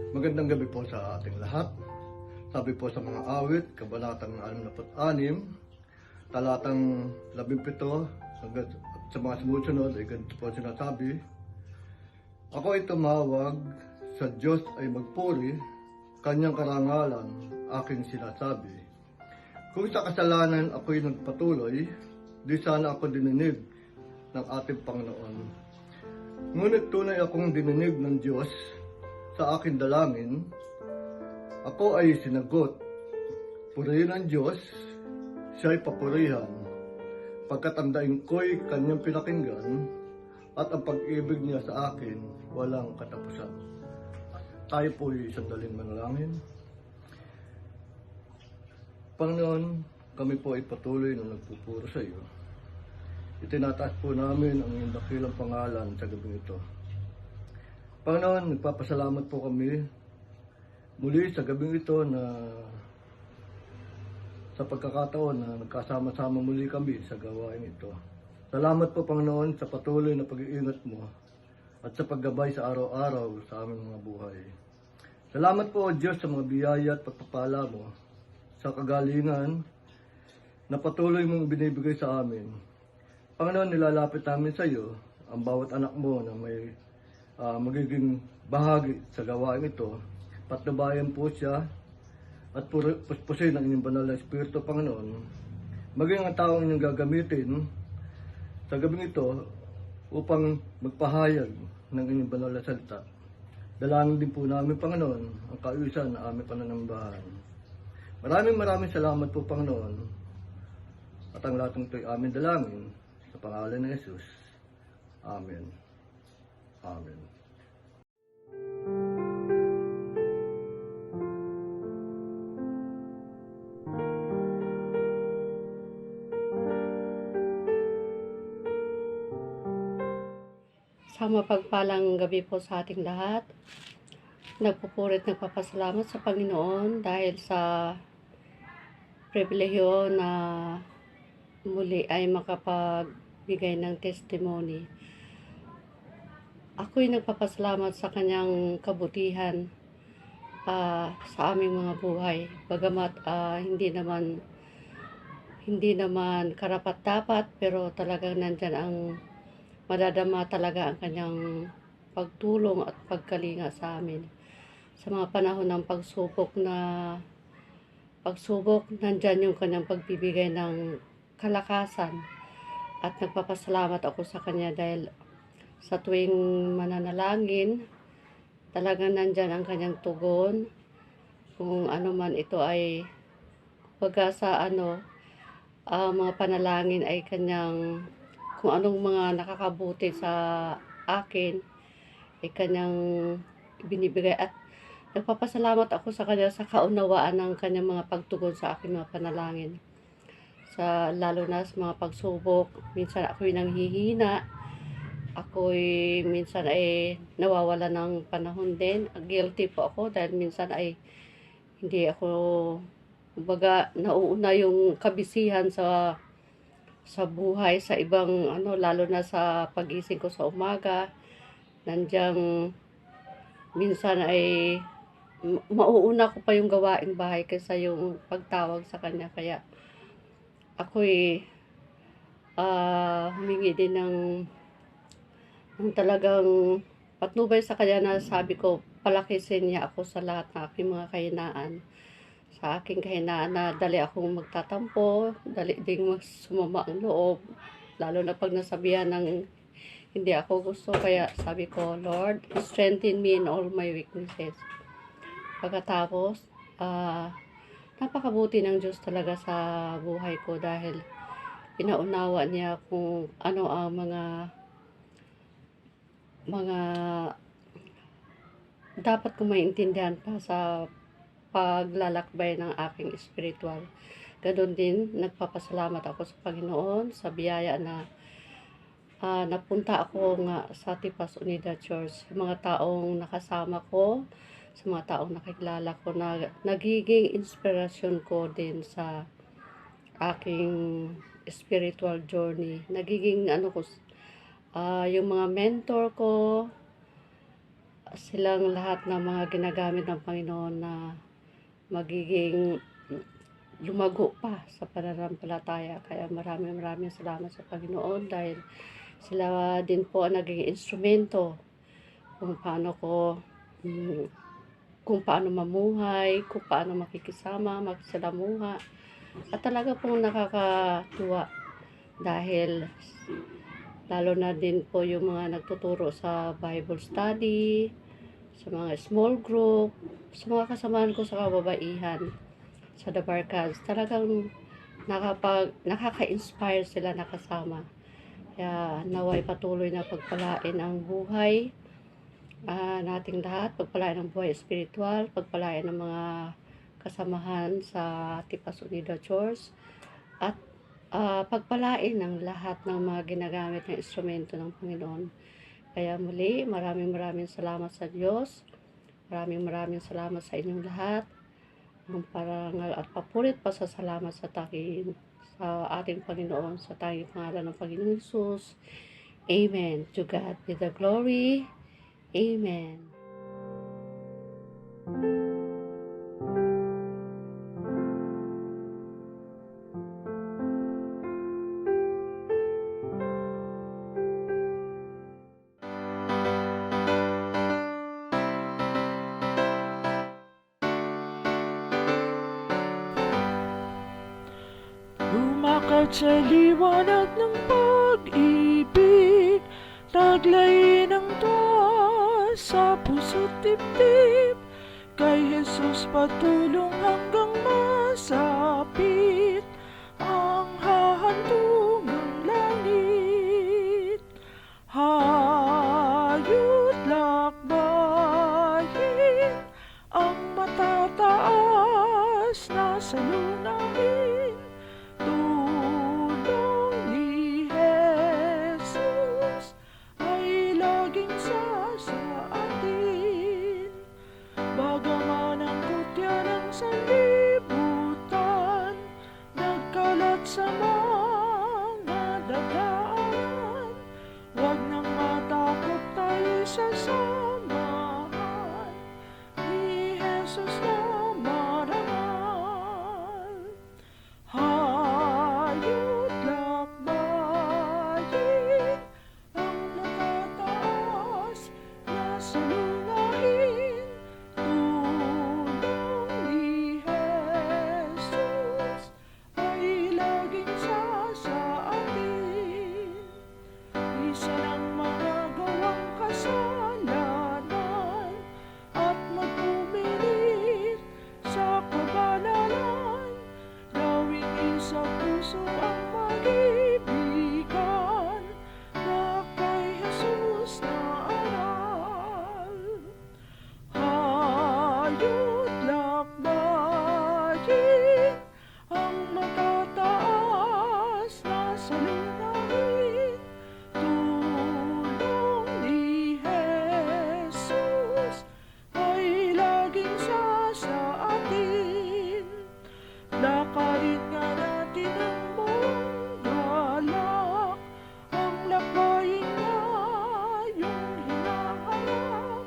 Magandang gabi po sa ating lahat. Sabi po sa mga awit, kabanatang 66, talatang 17, hanggang sa mga sumusunod ay ganito po sinasabi: Ako ay tumawag, sa Diyos ay magpuri, kanyang karangalan aking sinasabi. Kung sa kasalanan ako'y nagpatuloy, di sana ako dininig ng ating Panginoon. Ngunit tunay akong dininig ng Diyos sa aking dalangin. Ako ay sinagot. Purihin ang Diyos, siya'y papurihan. Pagkat ang daing ko'y kanyang pinakinggan, at ang pag-ibig niya sa akin walang katapusan. Tayo po'y sandaling manalangin. Panginoon, kami po ay patuloy na nagpupuro sa iyo. Itinataas po namin ang iyong dakilang pangalan sa gabi ito. Panginoon, nagpapasalamat po kami muli sa gabing ito na sa pagkakataon na nagkasama-sama muli kami sa gawain ito. Salamat po, Panginoon, sa patuloy na pag-iingat mo at sa paggabay sa araw-araw sa aming mga buhay. Salamat po, O Diyos, sa mga biyaya at pagpapala mo sa kagalingan na patuloy mong binibigay sa amin. Panginoon, nilalapit namin sa iyo ang bawat anak mo na may magiging bahagi sa gawain ito. Patnubayan po siya at puspusin ang inyong banal na Espiritu, Panginoon. Maging ang taong inyong gagamitin sa gabing ito upang magpahayag ng inyong banal na salita. Dalangin din po namin, Panginoon, ang kaayusan na aming pananambahan. Maraming salamat po, Panginoon. At ang lahat ng ito'y aming dalangin sa pangalan ng Jesus. Amen. Amen. Sa mapagpalang gabi po sa ating lahat. Nagpupurit nagpapasalamat sa Panginoon dahil sa pribilehyo na muli ay makapagbigay ng testimony. Ako'y nagpapasalamat sa kanyang kabutihan sa aming mga buhay. Bagamat hindi naman karapat-dapat, pero talagang nandyan ang madadama talaga ang kanyang pagtulong at pagkalinga sa amin. Sa mga panahon ng pagsubok, nandyan yung kanyang pagbibigay ng kalakasan. At nagpapasalamat ako sa kanya dahil sa tuwing mananalangin, talagang nandyan ang kanyang tugon. Kung ano man ito ay, pagka sa mga panalangin ay kanyang, kung anong mga nakakabuti sa akin, ay kanyang binibigay. At nagpapasalamat ako sa kanya sa kaunawaan ng kanyang mga pagtugon sa aking mga panalangin. Lalo na sa mga pagsubok, minsan ako'y nanghihina, ako'y minsan ay nawawala ng panahon din. Guilty po ako dahil minsan ay hindi ako, kumbaga, nauuna yung kabisihan sa buhay, sa ibang lalo na sa pagising ko sa umaga. Nandyang minsan ay mauuna ko pa yung gawaing bahay kaysa yung pagtawag sa kanya. Kaya ako'y humingi din ng talagang patnubay sa kanya na sabi ko, palakisin niya ako sa lahat ng aking mga kahinaan. Sa aking kahinaan na dali akong magtatampo, dali ding sumama ang loob, lalo na pag nasabihan ng hindi ako gusto. Kaya sabi ko, Lord, strengthen me in all my weaknesses. Pagkatapos, napakabuti ng Diyos talaga sa buhay ko dahil pinaunawa niya kung ano ang mga dapat kong maintindihan pa sa paglalakbay ng aking spiritual. Ganon din, nagpapasalamat ako sa Panginoon sa biyaya na napunta ako nga sa Tipas Unida Church. Mga taong nakasama ko, sa mga taong nakilala ko na nagiging inspirasyon ko din sa aking spiritual journey. Nagiging yung mga mentor ko, silang lahat ng mga ginagamit ng Panginoon na magiging lumago pa sa pananampalataya. Kaya maraming salamat sa Panginoon dahil sila din po ang naging instrumento kung paano kung paano mamuhay, kung paano makikisama, makisalamuha. At talaga pong nakakatuwa dahil lalo na din po yung mga nagtuturo sa Bible study, sa mga small group, sa mga kasamahan ko sa kababaihan, sa The Barkads. Talagang nakaka-inspire sila nakasama. Kaya naway patuloy na pagpalain ang buhay nating lahat, pagpalain ng buhay espiritual, pagpalain ng mga kasamahan sa Tipas Unida Church, at pagpalain ng lahat ng mga ginagamit na instrumento ng Panginoon. Kaya muli, maraming salamat sa Diyos. Maraming salamat sa inyong lahat. Ang parangal at papurit pasasalamat sa ating Panginoon, sa tanging pangalan ng Panginoon Jesus. Amen. To God be the glory. Amen. Lumakad sa liwanag ng pag-ibig, taglayin ang tuwa sa puso't dibdib. Kay Jesus patulong hanggang masapit ang hahantungang langit. Hayot lakbayin ang matataas na salunahin. Tulong ni Jesus ay laging sa atin. Bagaman ang kutya ng sanlibutan nagkalat sa mga dadaanan, huwag nang matakot, tayo sasamahan ni Jesus na marangal. Hayot lakbayin ang matataas na salunahin. Tulong ni Jesus ay laging sa atin. Isa ng mga gawang kasalanan at magpumilit sa kabanalan, gawing isa puso ang mag-ibigan na kay Jesus na aral. Hayot lakbayin ang matataas na salunahin. Tulong ni Jesus ay laging sa atin. Lakarin nga natin ang buong galak, ang lakbayin na yung hinaharap.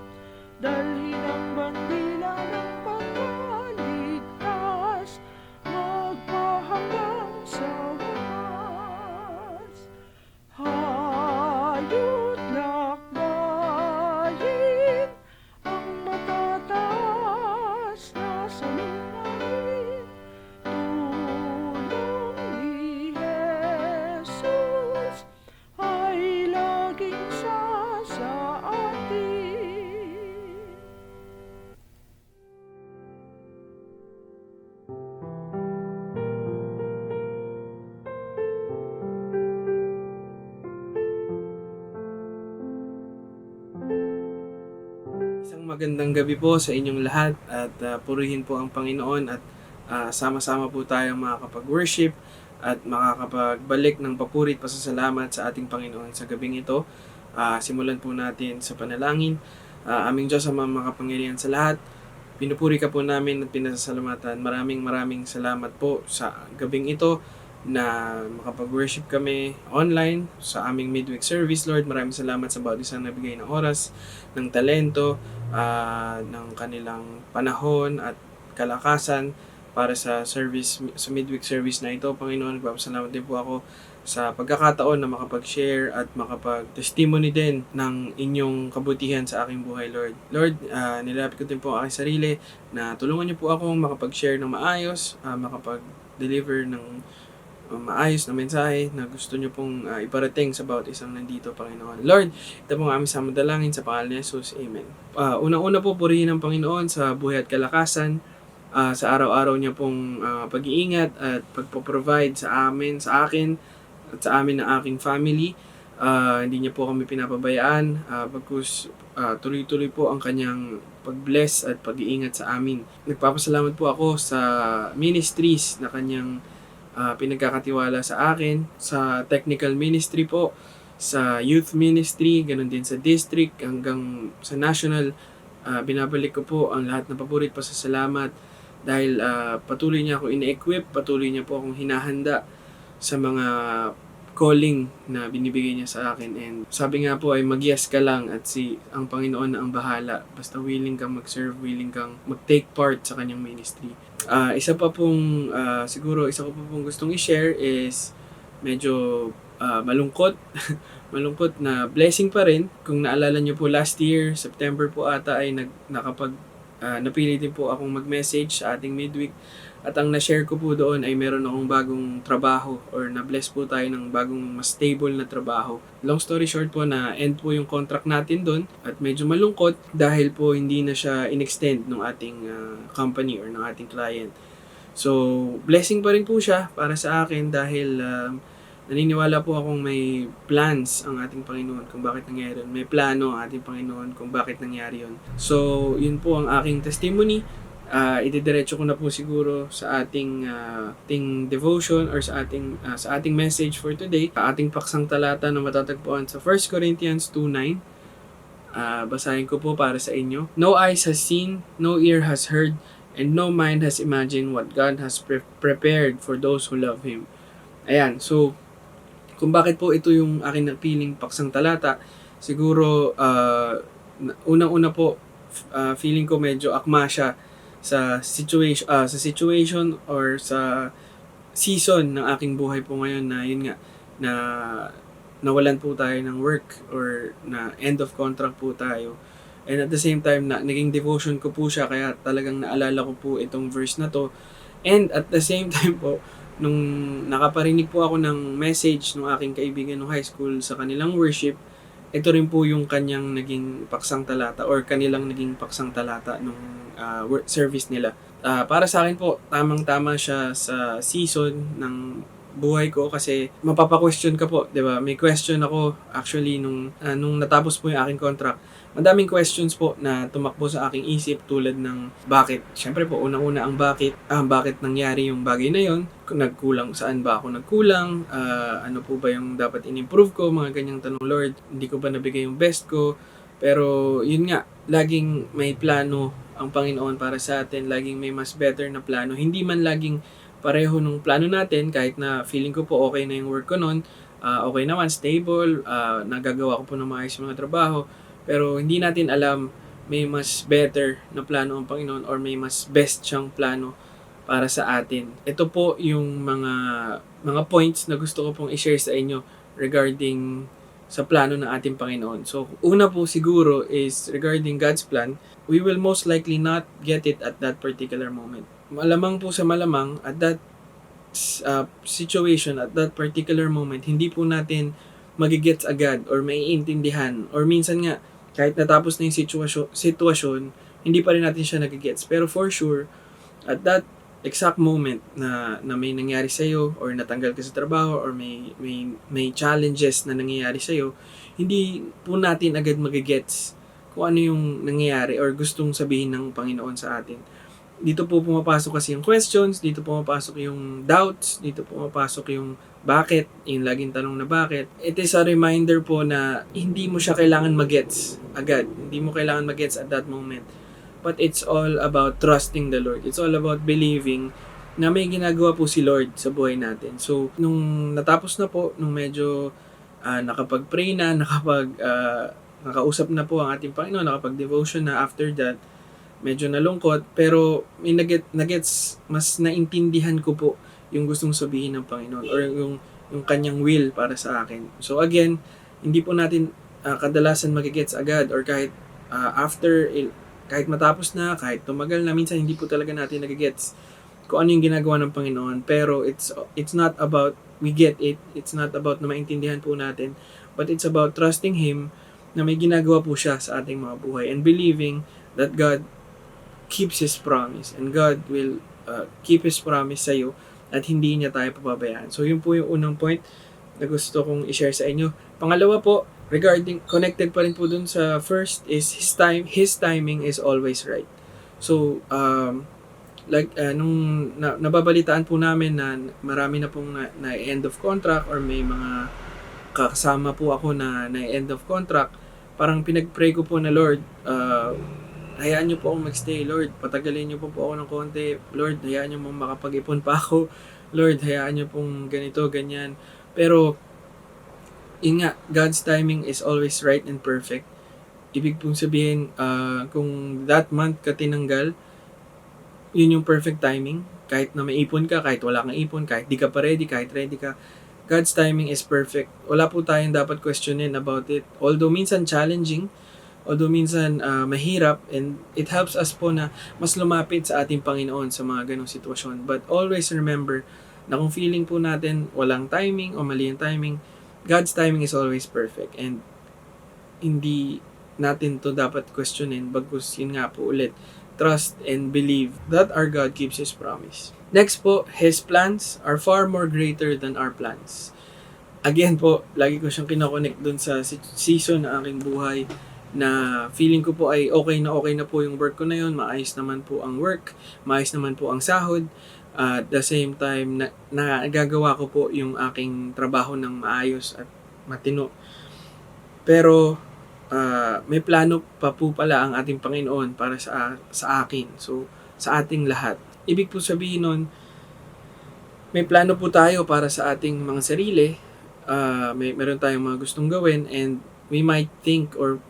Dalhin ang bandila ng pagkaligtas, magpahanggang sa wakas. Hayot lakbayin ang matataas na salunahin. Tulong ni Jesus ay laging sa atin. Isang magandang gabi po sa inyong lahat at purihin po ang Panginoon at sama-sama po tayong makakapag-worship at makakapagbalik ng papurit pasasalamat sa ating Panginoon sa gabing ito. Simulan po natin sa panalangin. Aming Diyos ang makapangyarihan sa lahat, pinupuri ka po namin at pinasasalamatan. Maraming salamat po sa gabing ito na makapag-worship kami online sa aming midweek service. Lord, maraming salamat sa bawat isang nabigay ng oras, ng talento, ng kanilang panahon at kalakasan para sa service, sa midweek service na ito. Panginoon, nagpapasalamat din po ako sa pagkakataon na makapag-share at makapag-testimony din ng inyong kabutihan sa aking buhay, Lord. Lord, nilapit ko din po ang aking sarili na tulungan niyo po akong makapag-share ng maayos, makapag-deliver ng maayos na mensahe na gusto niyo pong iparating sa bawat isang nandito, Panginoon. Lord, ito po ang aming samadalangin sa pangalan ni Jesus. Amen. Unang-una po, purihin ang Panginoon sa buhay at kalakasan, sa araw-araw niya pong pag-iingat at pagpo-provide sa amin, sa akin, at sa amin ng aking family. Hindi niya po kami pinapabayaan, pagkus tuloy-tuloy po ang kanyang pag-bless at pag-iingat sa amin. Nagpapasalamat po ako sa ministries na kanyang pinagkakatiwala sa akin, sa technical ministry po, sa youth ministry, ganun din sa district, hanggang sa national. Binabalik ko po ang lahat ng paborit pa sa salamat dahil patuloy niya ako ine-equip, patuloy niya po akong hinahanda sa mga calling na binibigay niya sa akin. And sabi nga po ay mag-yes ka lang at ang Panginoon na ang bahala. Basta willing kang mag-serve, willing kang mag-take part sa kanyang ministry. Isa ko po pong gustong i-share is medyo malungkot. Malungkot na blessing pa rin. Kung naalala niyo po last year, September po ata ay napili din po akong mag-message sa ating midweek. At ang na-share ko po doon ay meron akong bagong trabaho or na-bless po tayo ng bagong mas stable na trabaho. Long story short po, na end po yung contract natin doon at medyo malungkot dahil po hindi na siya in-extend ng ating company or ng ating client. So, blessing pa rin po siya para sa akin dahil naniniwala po akong may plans ang ating Panginoon kung bakit nangyari yun. May plano ang ating Panginoon kung bakit nangyari yun. So, yun po ang aking testimony. Ididiretso ko na po siguro sa ating devotion or sa ating message for today. Ating paksang talata na matatagpuan sa 1 Corinthians 2:9. Basahin ko po para sa inyo. No eyes has seen, no ear has heard, and no mind has imagined what God has prepared for those who love Him. Ayan, so kung bakit po ito yung aking napiling paksang talata, siguro unang-una po, feeling ko medyo akma siya sa situation or sa season ng aking buhay po ngayon na yun nga na nawalan po tayo ng work or na end of contract po tayo. And at the same time na naging devotion ko po siya kaya talagang naalala ko po itong verse na to. And at the same time po nung nakaparinig po ako ng message ng aking kaibigan ng high school sa kanilang worship, ito rin po yung kanyang naging paksang talata or kanilang naging paksang talata nung service nila. Para sa akin po, tamang-tama siya sa season ng buhay ko kasi mapapa-question ka po, 'di ba? May question ako actually nung natapos po yung aking contract. Madaming questions po na tumakbo sa aking isip tulad ng bakit. Siyempre po, unang-una ang bakit nangyari yung bagay na yon? Nagkulang, saan ba ako nagkulang? Ano po ba yung dapat in-improve ko? Mga ganyang tanong, Lord, hindi ko ba nabigay yung best ko? Pero yun nga, laging may plano ang Panginoon para sa atin. Laging may mas better na plano. Hindi man laging pareho nung plano natin, kahit na feeling ko po okay na yung work ko nun. Okay naman, stable, nagagawa ko po ng maayos mga trabaho. Pero hindi natin alam may mas better na plano ang Panginoon or may mas best siyang plano para sa atin. Ito po yung mga points na gusto ko pong i-share sa inyo regarding sa plano ng ating Panginoon. So, una po siguro is regarding God's plan, we will most likely not get it at that particular moment. Malamang po sa malamang, at that situation, at that particular moment, hindi po natin magigets agad or maiintindihan or minsan nga kahit natapos na yung sitwasyon, hindi pa rin natin siya nagigets. Pero for sure, at that exact moment na may nangyari sa'yo or natanggal ka sa trabaho or may challenges na nangyayari sa'yo, hindi po natin agad magigets kung ano yung nangyayari or gustong sabihin ng Panginoon sa atin. Dito po pumapasok kasi yung questions, dito pumapasok yung doubts, dito pumapasok yung bakit, yung laging tanong na bakit. It is a reminder po na hindi mo siya kailangan magets agad. Hindi mo kailangan magets at that moment. But it's all about trusting the Lord. It's all about believing na may ginagawa po si Lord sa buhay natin. So, nung natapos na po, nung medyo nakapag-pray na, nakausap na po ang ating Panginoon, nakapag-devotion na after that, medyo nalungkot, pero may nagets, mas naintindihan ko po yung gustong sabihin ng Panginoon or yung kanyang will para sa akin. So again, hindi po natin kadalasan magigets agad or kahit kahit matapos na, kahit tumagal na, minsan hindi po talaga natin nagigets kung ano yung ginagawa ng Panginoon. Pero it's not about we get it. It's not about na maintindihan po natin. But it's about trusting Him na may ginagawa po siya sa ating mga buhay and believing that God keeps His promise and God will keep His promise sa iyo at hindi niya tayo papabayaan. So yun po yung unang point na gusto kong i-share sa inyo. Pangalawa po, regarding, connected pa rin po dun sa first is His timing is always right. So, nung nababalitaan po namin na marami na pong na end of contract or may mga kasama po ako na end of contract, parang pinag-pray ko po na Lord, hayaan niyo po akong magstay, Lord. Patagalin niyo po ako ng konti. Lord, hayaan niyo pong makapag-ipon pa ako. Lord, hayaan niyo pong ganito, ganyan. Pero, yun nga, God's timing is always right and perfect. Ibig pong sabihin, kung that month ka tinanggal, yun yung perfect timing. Kahit na may ipon ka, kahit wala kang ipon, kahit di ka pa ready, kahit ready ka, God's timing is perfect. Wala po tayong dapat questionin about it. Although minsan challenging, although minsan mahirap, and it helps us po na mas lumapit sa ating Panginoon sa mga ganong sitwasyon. But always remember na kung feeling po natin walang timing o mali yung timing, God's timing is always perfect and hindi natin to dapat questionin. Bagkus yun nga po ulit, trust and believe that our God keeps His promise. Next po, His plans are far more greater than our plans. Again po, lagi ko siyang kinoconnect dun sa season na aking buhay na feeling ko po ay okay na po yung work ko na yun, maayos naman po ang work, maayos naman po ang sahod, at the same time na nagagawa ko po yung aking trabaho ng maayos at matino. Pero may plano pa po pala ang ating Panginoon para sa akin, so sa ating lahat. Ibig po sabihin nun, may plano po tayo para sa ating mga sarili, meron tayong mga gustong gawin, and we might think or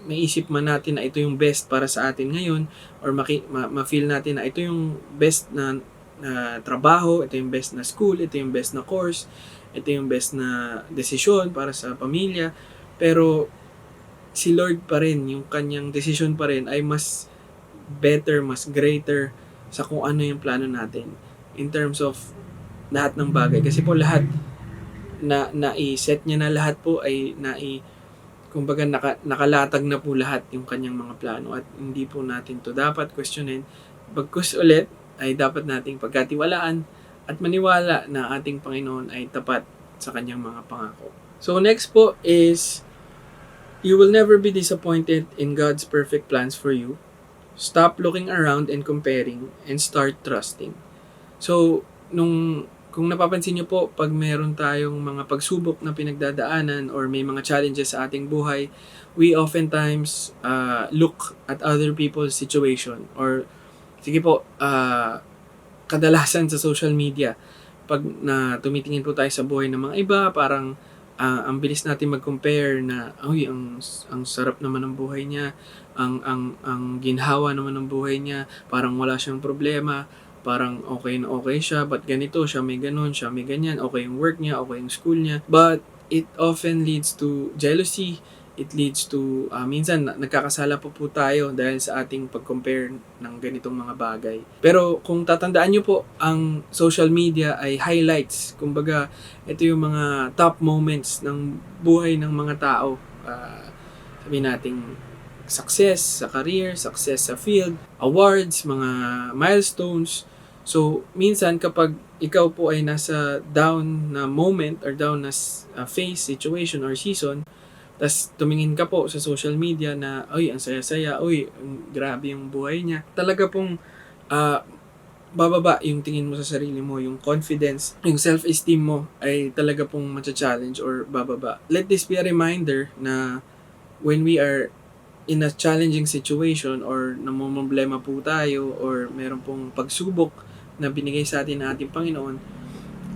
maisip man natin na ito yung best para sa atin ngayon or ma-feel natin na ito yung best na trabaho, ito yung best na school, ito yung best na course, ito yung best na desisyon para sa pamilya. Pero si Lord pa rin, yung kanyang desisyon pa rin ay mas better, mas greater sa kung ano yung plano natin in terms of lahat ng bagay. Kasi po lahat na-i-set niya na lahat po ay kumbaga nakalatag na po lahat yung kanyang mga plano at hindi po natin to dapat questionin. Bagkus ulit ay dapat nating pagkatiwalaan at maniwala na ating Panginoon ay tapat sa kanyang mga pangako. So next po is, you will never be disappointed in God's perfect plans for you. Stop looking around and comparing and start trusting. So, kung napapansin niyo po, pag meron tayong mga pagsubok na pinagdadaanan or may mga challenges sa ating buhay, we oftentimes look at other people's situation or sige po, kadalasan sa social media, pag tumitingin po tayo sa buhay ng mga iba, parang ang bilis natin mag-compare na, ang sarap naman ng buhay niya, ang ginhawa naman ng buhay niya, parang wala siyang problema, parang okay na okay siya, but ganito, siya may ganun, siya may ganyan, okay yung work niya, okay yung school niya. But it often leads to jealousy, it leads to, minsan nagkakasala po tayo dahil sa ating pag-compare ng ganitong mga bagay. Pero kung tatandaan nyo po, ang social media ay highlights. Kumbaga, ito yung mga top moments ng buhay ng mga tao. Sabihin natin, success sa career, success sa field, awards, mga milestones. So, minsan kapag ikaw po ay nasa down na moment or down na phase, situation, or season, tas tumingin ka po sa social media na, ang saya-saya, grabe yung buhay niya. Talaga pong bababa yung tingin mo sa sarili mo, yung confidence, yung self-esteem mo ay talaga pong matcha-challenge or bababa. Let this be a reminder na when we are in a challenging situation or namumblema po tayo or meron pong pagsubok na binigay sa atin ng ating Panginoon,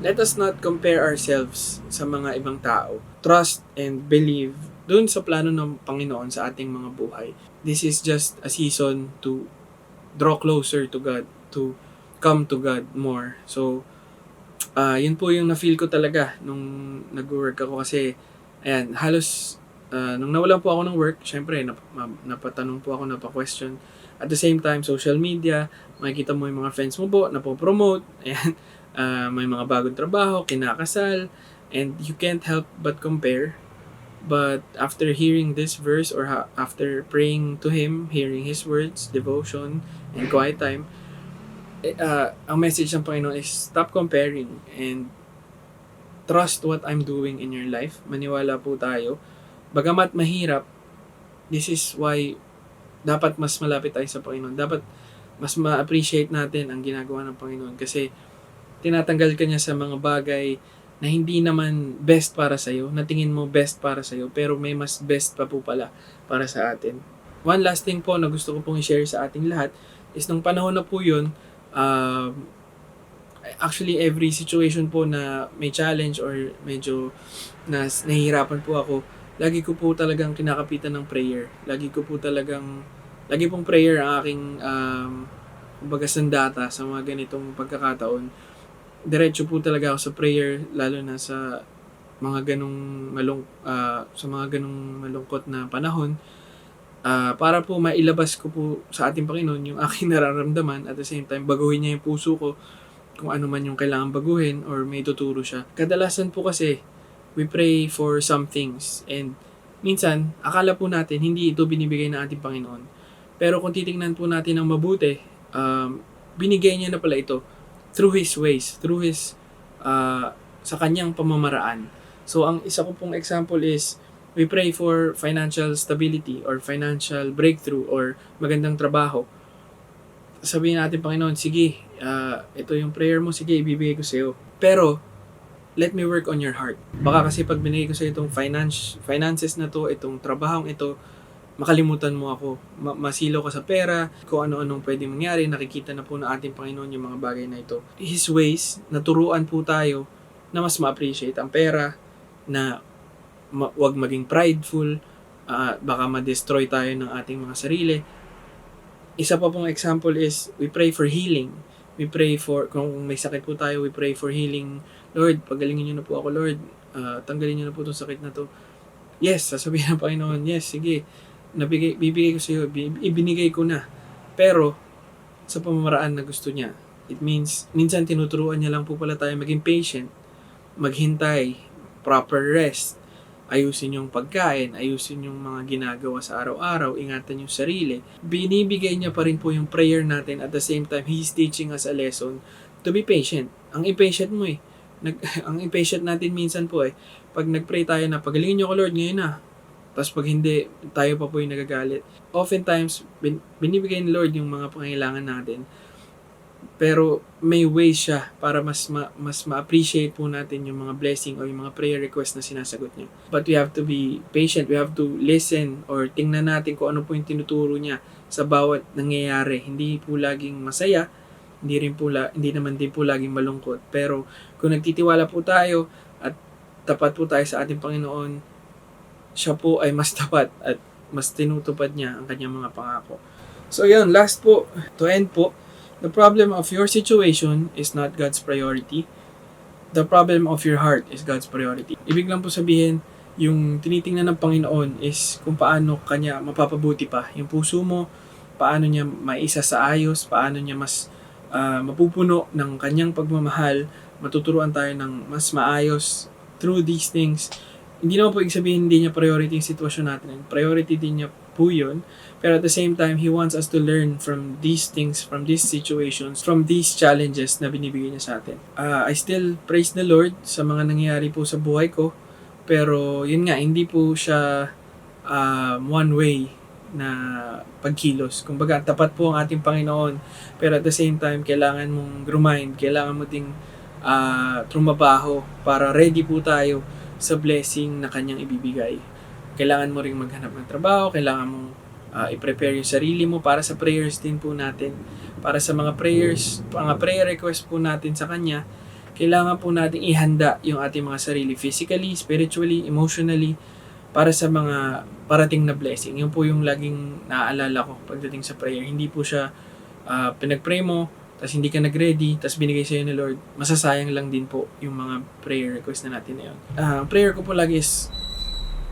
let us not compare ourselves sa mga ibang tao. Trust and believe dun sa plano ng Panginoon sa ating mga buhay. This is just a season to draw closer to God, to come to God more. So, yun po yung na-feel ko talaga nung nag-work ako kasi, ayan, halos, nung nawalan po ako ng work, syempre, napatanong po ako, napa-question. At the same time, social media, makikita mo yung mga friends mo po, napopromote, ayan, may mga bagong trabaho, kinakasal, and you can't help but compare. But after hearing this verse or after praying to Him, hearing His words, devotion, and quiet time, ang message ng Panginoon is stop comparing and trust what I'm doing in your life. Maniwala po tayo. Bagamat mahirap, this is why dapat mas malapit tayo sa Panginoon. Dapat mas ma-appreciate natin ang ginagawa ng Panginoon kasi tinatanggal ka niya sa mga bagay na hindi naman best para sa'yo, na tingin mo best para sa'yo, pero may mas best pa po pala para sa atin. One last thing po na gusto ko pong i-share sa ating lahat is nung panahon na po yun, actually every situation po na may challenge or medyo nahihirapan po ako, lagi ko po talagang kinakapitan ng prayer. Lagi pong prayer ang aking kumbaga sandata sa mga ganitong pagkakataon. Diretso po talaga ako sa prayer, lalo na sa mga ganong malungkot na panahon, para po mailabas ko po sa ating Panginoon yung aking nararamdaman, at the same time baguhin niya yung puso ko kung ano man yung kailangan baguhin or may tuturo siya. Kadalasan po kasi we pray for some things and minsan akala po natin hindi ito binibigay ng ating Panginoon, pero kung titingnan po natin ng mabuti, binigay niya na pala ito through His ways, through His, sa Kanyang pamamaraan. So, ang isa ko pong example is, we pray for financial stability or financial breakthrough or magandang trabaho. Sabihin natin, Panginoon, sige, ito yung prayer mo, sige, ibibigay ko sa iyo. Pero, let me work on your heart. Baka kasi pag binigay ko sa iyo itong finances na to, itong trabahong ito, makalimutan mo ako, masilaw ka sa pera, kung ano-anong pwede mangyari, nakikita na po na ating Panginoon yung mga bagay na ito. His ways, naturuan po tayo na mas ma-appreciate ang pera, na wag maging prideful, baka ma-destroy tayo ng ating mga sarili. Isa pa pong example is, we pray for healing. We pray for, kung may sakit po tayo, we pray for healing. Lord, pagalingin niyo na po ako, Lord, tanggalin niyo na po itong sakit na to. Yes, sasabihin ng Panginoon, yes, sige, bibigay ko sa iyo, ibinigay ko na. Pero, sa pamamaraan na gusto niya. It means, minsan tinuturuan niya lang po pala tayo maging patient, maghintay, proper rest, ayusin yung pagkain, ayusin yung mga ginagawa sa araw-araw, ingatan yung sarili. Binibigay niya pa rin po yung prayer natin, at the same time, He's teaching us a lesson to be patient. Ang impatient mo ang impatient natin minsan po pag nag-pray tayo na, pagalingin niyo ko Lord ngayon na. Tapos pag hindi, tayo pa po yung nagagalit. Oftentimes, binibigay ni Lord yung mga pangailangan natin. Pero may ways siya para mas ma-appreciate po natin yung mga blessing o yung mga prayer request na sinasagot niya. But we have to be patient. We have to listen or tingnan natin kung ano po yung tinuturo niya sa bawat nangyayari. Hindi po laging masaya, hindi naman din po laging malungkot. Pero kung nagtitiwala po tayo at tapat po tayo sa ating Panginoon, siya po ay mas tapat at mas tinutupad niya ang kanyang mga pangako. So yun, last po, to end po, the problem of your situation is not God's priority. The problem of your heart is God's priority. Ibig lang po sabihin, yung tinitingnan ng Panginoon is kung paano kanya mapapabuti pa yung puso mo, paano niya maisa sa ayos, paano niya mas mapupuno ng kanyang pagmamahal, matuturuan tayo ng mas maayos through these things. Hindi naman po ibig sabihin hindi niya priority yung sitwasyon natin. Priority din niya po yun. Pero at the same time, He wants us to learn from these things, from these situations, from these challenges na binibigay niya sa atin. I still praise the Lord sa mga nangyayari po sa buhay ko. Pero yun nga, hindi po siya one way na pagkilos. Kumbaga, tapat po ang ating Panginoon. Pero at the same time, kailangan mong remind, kailangan mo ding trumabaho para ready po tayo sa blessing na kanyang ibibigay. Kailangan mo ring maghanap ng trabaho, kailangan mong i-prepare yung sarili mo para sa prayers din po natin. Para sa mga prayers, mga prayer request po natin sa Kanya, kailangan po natin ihanda yung ating mga sarili physically, spiritually, emotionally, para sa mga parating na blessing. Yun po yung laging naaalala ko pagdating sa prayer. Hindi po siya pinag-pray mo, tapos hindi ka nag-ready, tapos binigay sa'yo ni Lord. Masasayang lang din po yung mga prayer request na natin na yun. Ang prayer ko po lagi is,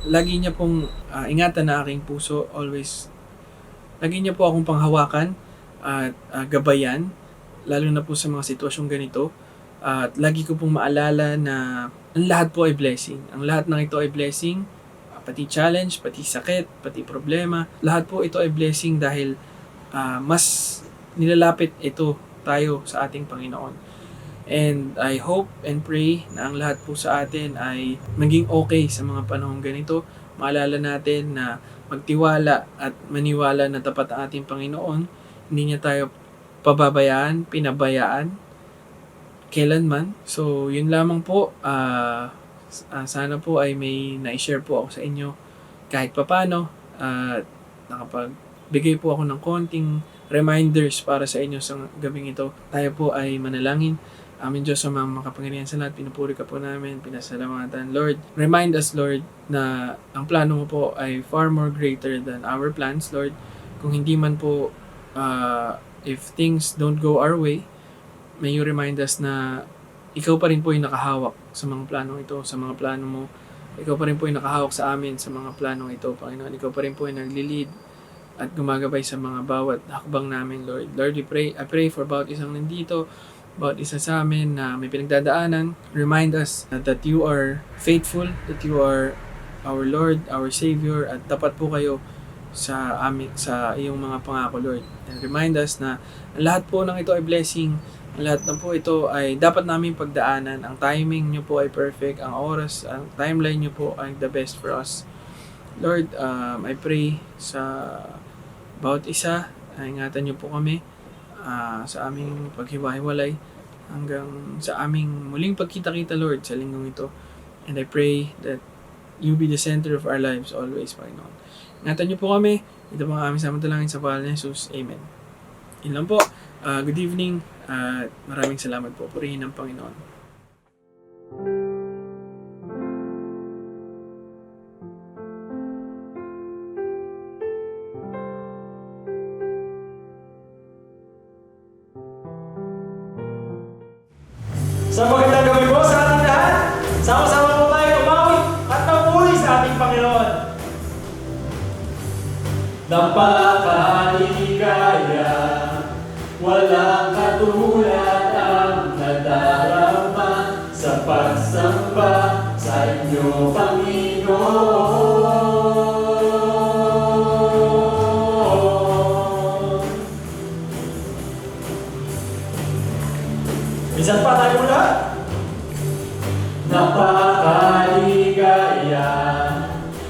lagi niya pong ingatan na aking puso, always. Lagi niya po akong panghawakan at gabayan, lalo na po sa mga sitwasyong ganito. At lagi ko pong maalala na ang lahat po ay blessing. Ang lahat ng ito ay blessing, pati challenge, pati sakit, pati problema. Lahat po ito ay blessing dahil mas nilalapit ito tayo sa ating Panginoon. And I hope and pray na ang lahat po sa atin ay maging okay sa mga panahong ganito. Maalala natin na magtiwala at maniwala na tapat ang ating Panginoon. Hindi niya tayo pababayaan, pinabayaan, kailanman. So, yun lamang po. Sana po ay may na-share po ako sa inyo kahit papano. Nakapagbigay po ako ng konting reminders para sa inyo sa gabing ito. Tayo po ay manalangin. Amin Diyos sa mga makapangyarihan sa lahat, pinupuri ka po namin, pinasalamatan. Lord, remind us, Lord, na ang plano mo po ay far more greater than our plans, Lord. Kung hindi man po, if things don't go our way, may you remind us na ikaw pa rin po yung nakahawak sa mga planong ito, sa mga plano mo. Ikaw pa rin po yung nakahawak sa amin sa mga planong ito, Panginoon. Ikaw pa rin po yung naglilid at gumagabay sa mga bawat hakbang namin, Lord. Lord, I pray for bawat isang nandito, bawat isa sa amin na may pinagdadaanan. Remind us that you are faithful, that you are our Lord, our Savior, at tapat po kayo sa amin, sa iyong mga pangako, Lord. And remind us na ang lahat po ng ito ay blessing. Ang lahat ng po ito ay dapat namin pagdaanan. Ang timing nyo po ay perfect. Ang oras, ang timeline nyo po ay the best for us. Lord, I pray sa bawat isa. Ingatan nyo po kami sa aming paghiwa-hiwalay hanggang sa aming muling pagkita-kita, Lord, sa linggong ito. And I pray that you be the center of our lives always, Panginoon. Ingatan nyo po kami. Ito po ang aming samantalangin sa pangalan ni Jesus. Amen. Yun lang po. Good evening at maraming salamat po. Purihin ng Panginoon. Sa magandang gabi po sa ating lahat, sama-sama po tayo umawi at magpuri sa ating Panginoon. Napakaligaya, walang katulad ang nadarama sa pagsamba sa inyo, Panginoon. Minsan pa tayo mula. Napakaligaya,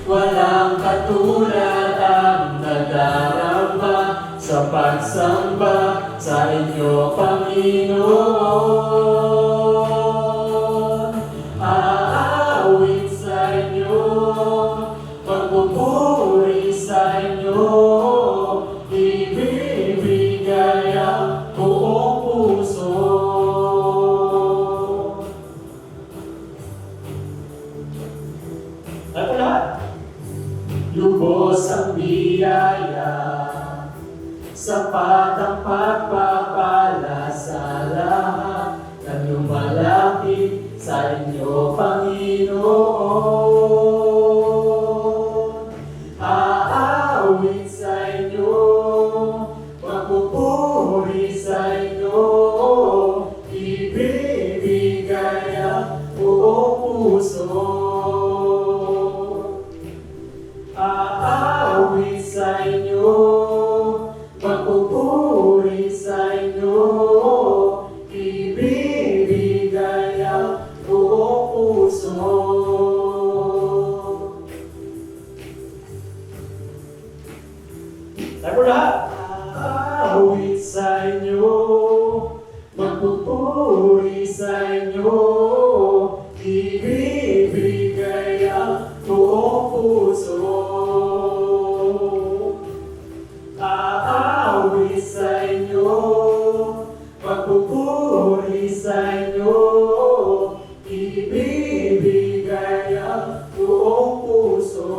walang katulad ang nadarama sa pagsamba sa inyo, Panginoon. Aawit sa inyo, magpupuri sa inyo, ibibigay ang buong puso. Ano po lahat? Lubos ang biyaya, sapat ang pagpapala sa lahat na lumalapit sa inyo, Panginoon. Aawit sa inyo, magpupuri sa inyo, ibibigay ang buong puso. Aawit sa inyo, magpupuri sa inyo, ibibigay ang buong puso. Tayo po lahat. Aawit sa inyo, magpupuri sa inyo, ibibigay ang buong puso. inyo, magpupuri sa inyo, ibibigay ang buong puso.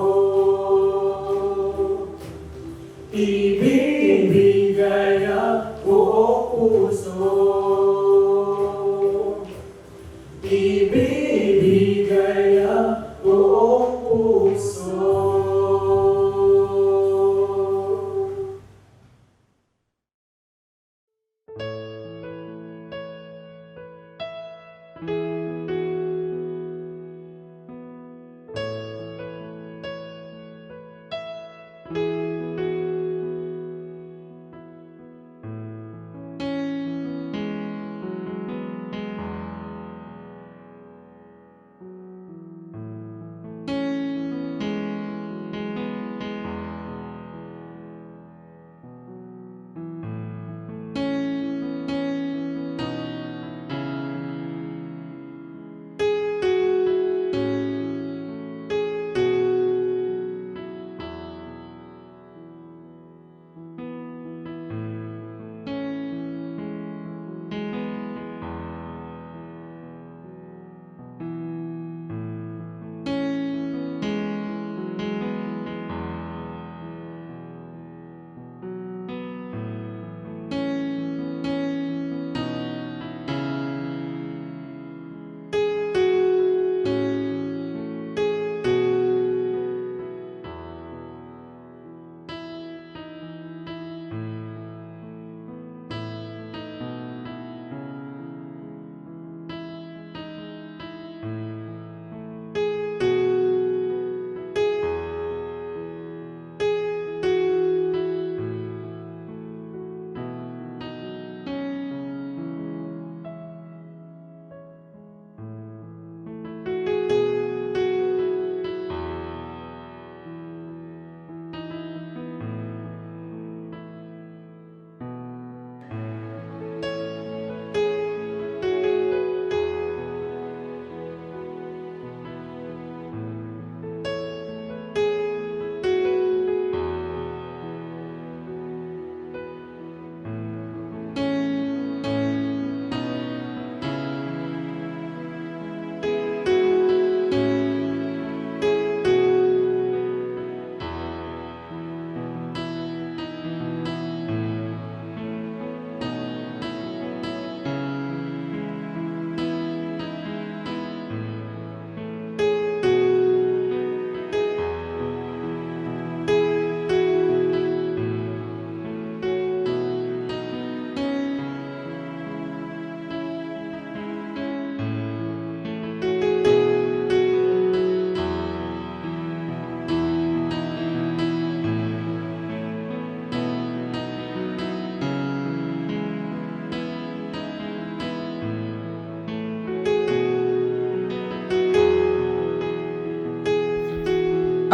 Ibibigay ang buong puso. Ibibigay ang buong puso.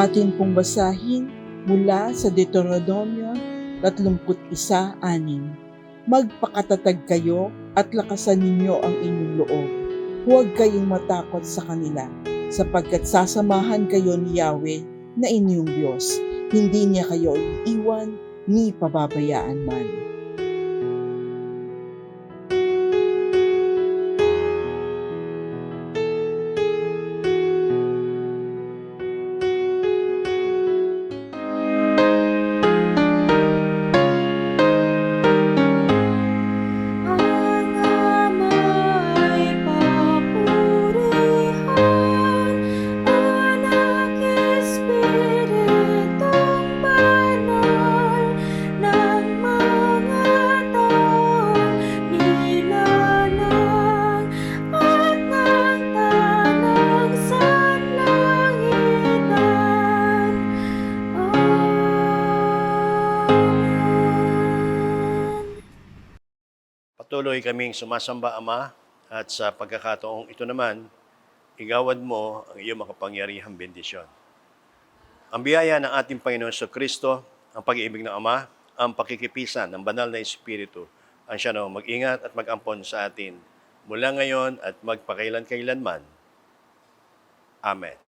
Atin pong basahin mula sa Deuteronomio 31:6. Magpakatatag kayo at lakasan ninyo ang inyong loob. Huwag kayong matakot sa kanila, sapagkat sasamahan kayo ni Yahweh na inyong Diyos. Hindi niya kayo iiwan ni pababayaan man. Patuloy kaming sumasamba, Ama, at sa pagkakataong ito naman, igawad mo ang iyong makapangyarihang bendisyon. Ang biyaya ng ating Panginoon sa Kristo, ang pag-ibig ng Ama, ang pakikipisan ng banal na Espiritu, ang siya na mag-ingat at mag-ampon sa atin mula ngayon at magpakailan-kailanman. Amen.